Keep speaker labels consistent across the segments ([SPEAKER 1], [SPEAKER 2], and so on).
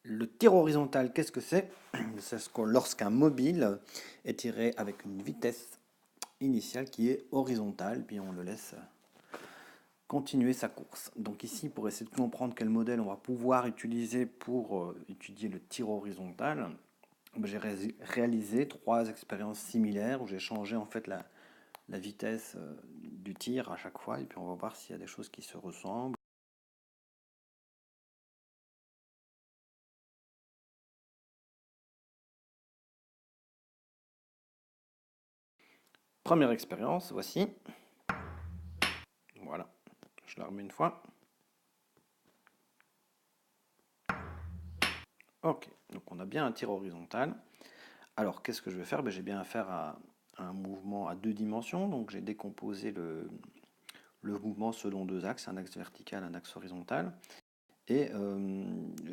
[SPEAKER 1] Le tir horizontal, qu'est-ce que c'est? C'est lorsqu'un mobile est tiré avec une vitesse initiale qui est horizontale, puis on le laisse continuer sa course. Donc ici, pour essayer de comprendre quel modèle on va pouvoir utiliser pour étudier le tir horizontal, j'ai réalisé 3 expériences similaires où j'ai changé en fait la vitesse du tir à chaque fois, et puis on va voir s'il y a des choses qui se ressemblent. Première expérience, voici. Voilà, je la remets une fois. Ok, donc on a bien un tir horizontal. Alors qu'est-ce que je vais faire? J'ai bien affaire à un mouvement à 2 dimensions, donc j'ai décomposé le mouvement selon 2 axes, un axe vertical, un axe horizontal, et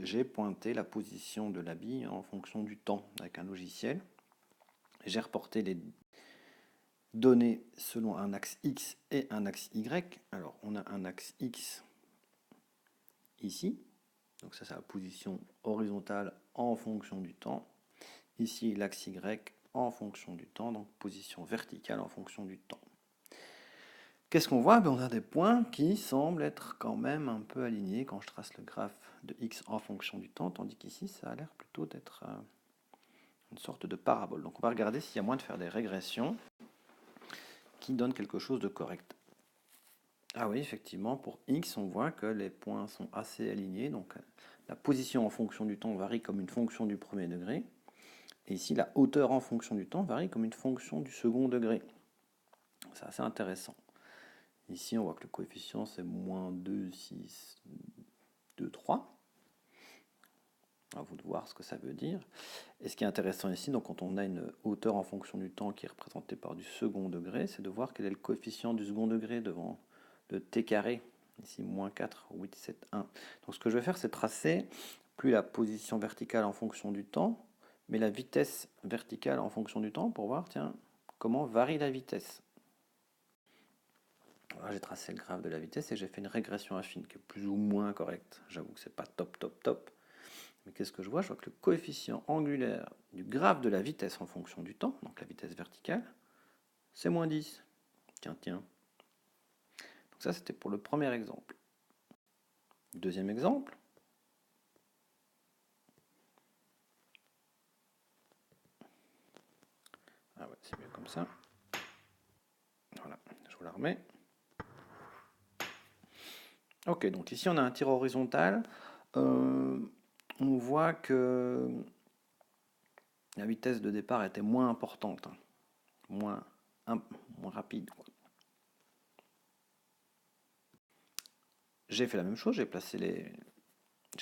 [SPEAKER 1] j'ai pointé la position de la bille en fonction du temps avec un logiciel. J'ai reporté les données selon un axe X et un axe Y. Alors on a un axe X ici, donc ça c'est la position horizontale en fonction du temps. Ici, l'axe Y en fonction du temps, donc position verticale en fonction du temps. Qu'est-ce qu'on voit? On a des points qui semblent être quand même un peu alignés quand je trace le graphe de X en fonction du temps, tandis qu'ici, ça a l'air plutôt d'être une sorte de parabole. Donc on va regarder s'il y a moyen de faire des régressions qui donnent quelque chose de correct. Ah oui, effectivement, pour X, on voit que les points sont assez alignés, donc la position en fonction du temps varie comme une fonction du premier degré. Et ici, la hauteur en fonction du temps varie comme une fonction du second degré. C'est assez intéressant. Ici, on voit que le coefficient, c'est moins 2, 6, 2, 3. À vous de voir ce que ça veut dire. Et ce qui est intéressant ici, donc quand on a une hauteur en fonction du temps qui est représentée par du second degré, c'est de voir quel est le coefficient du second degré devant le t carré. Ici, moins 4, 8, 7, 1. Donc ce que je vais faire, c'est tracer plus la position verticale en fonction du temps, mais la vitesse verticale en fonction du temps pour voir, tiens, comment varie la vitesse. Voilà, j'ai tracé le graphe de la vitesse et j'ai fait une régression affine qui est plus ou moins correcte. J'avoue que c'est pas top, top, top. Mais qu'est-ce que je vois? Je vois que le coefficient angulaire du graphe de la vitesse en fonction du temps, donc la vitesse verticale, c'est moins 10. Tiens, tiens. Donc ça, c'était pour le premier exemple. Deuxième exemple. Ah ouais, c'est mieux comme ça. Voilà, je vous la remets. Ok, donc ici on a un tir horizontal. On voit que la vitesse de départ était moins importante, hein. moins rapide, quoi. J'ai fait la même chose, j'ai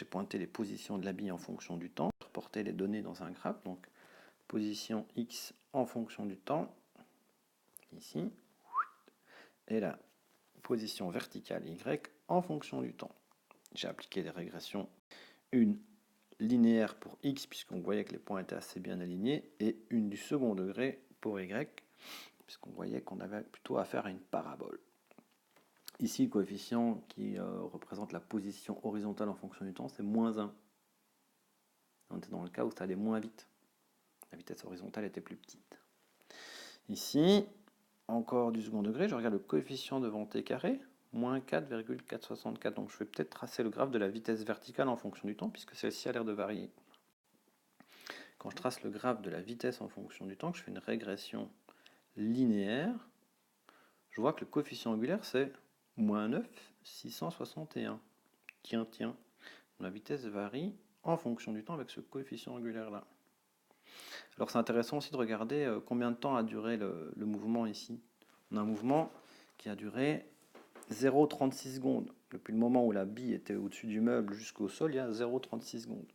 [SPEAKER 1] pointé les positions de la bille en fonction du temps, reporté les données dans un graphe, donc position X en fonction du temps, ici, et la position verticale Y en fonction du temps. J'ai appliqué les régressions, une linéaire pour X, puisqu'on voyait que les points étaient assez bien alignés, et une du second degré pour Y, puisqu'on voyait qu'on avait plutôt affaire à une parabole. Ici, le coefficient qui représente la position horizontale en fonction du temps, c'est moins 1. On était dans le cas où ça allait moins vite. La vitesse horizontale était plus petite. Ici, encore du second degré, je regarde le coefficient devant t carré, moins 4,464. Donc je vais peut-être tracer le graphe de la vitesse verticale en fonction du temps, puisque celle-ci a l'air de varier. Quand je trace le graphe de la vitesse en fonction du temps, que je fais une régression linéaire, je vois que le coefficient angulaire, c'est moins 9,661. Tiens, tiens. La vitesse varie en fonction du temps avec ce coefficient angulaire-là. Alors c'est intéressant aussi de regarder combien de temps a duré le mouvement ici. On a un mouvement qui a duré 0,36 secondes. Depuis le moment où la bille était au-dessus du meuble jusqu'au sol, il y a 0,36 secondes.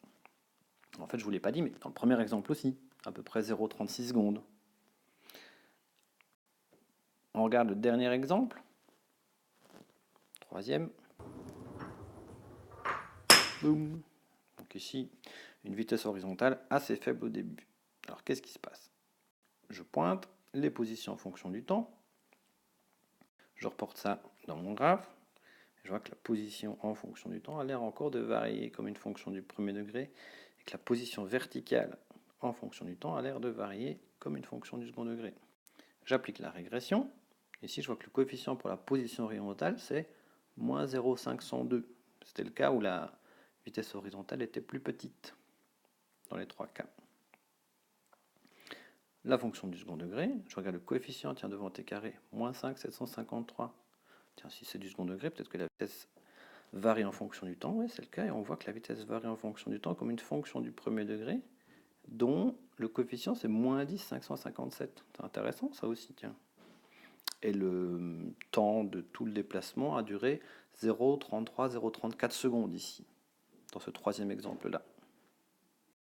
[SPEAKER 1] En fait, je ne vous l'ai pas dit, mais dans le premier exemple aussi, à peu près 0,36 secondes. On regarde le dernier exemple. Troisième. Boum. Donc ici, une vitesse horizontale assez faible au début. Alors qu'est-ce qui se passe? Je pointe les positions en fonction du temps. Je reporte ça dans mon graphe. Je vois que la position en fonction du temps a l'air encore de varier comme une fonction du premier degré, et que la position verticale en fonction du temps a l'air de varier comme une fonction du second degré. J'applique la régression. Ici, je vois que le coefficient pour la position horizontale, c'est moins 0,502. C'était le cas où la vitesse horizontale était plus petite, dans les trois cas. La fonction du second degré, je regarde le coefficient, tiens, devant t carré, moins 5,753. Tiens, si c'est du second degré, peut-être que la vitesse varie en fonction du temps. Oui, c'est le cas, et on voit que la vitesse varie en fonction du temps comme une fonction du premier degré, dont le coefficient c'est moins 10,557. C'est intéressant ça aussi, tiens. Et le temps de tout le déplacement a duré 0,33, 0,34 secondes ici, dans ce troisième exemple-là.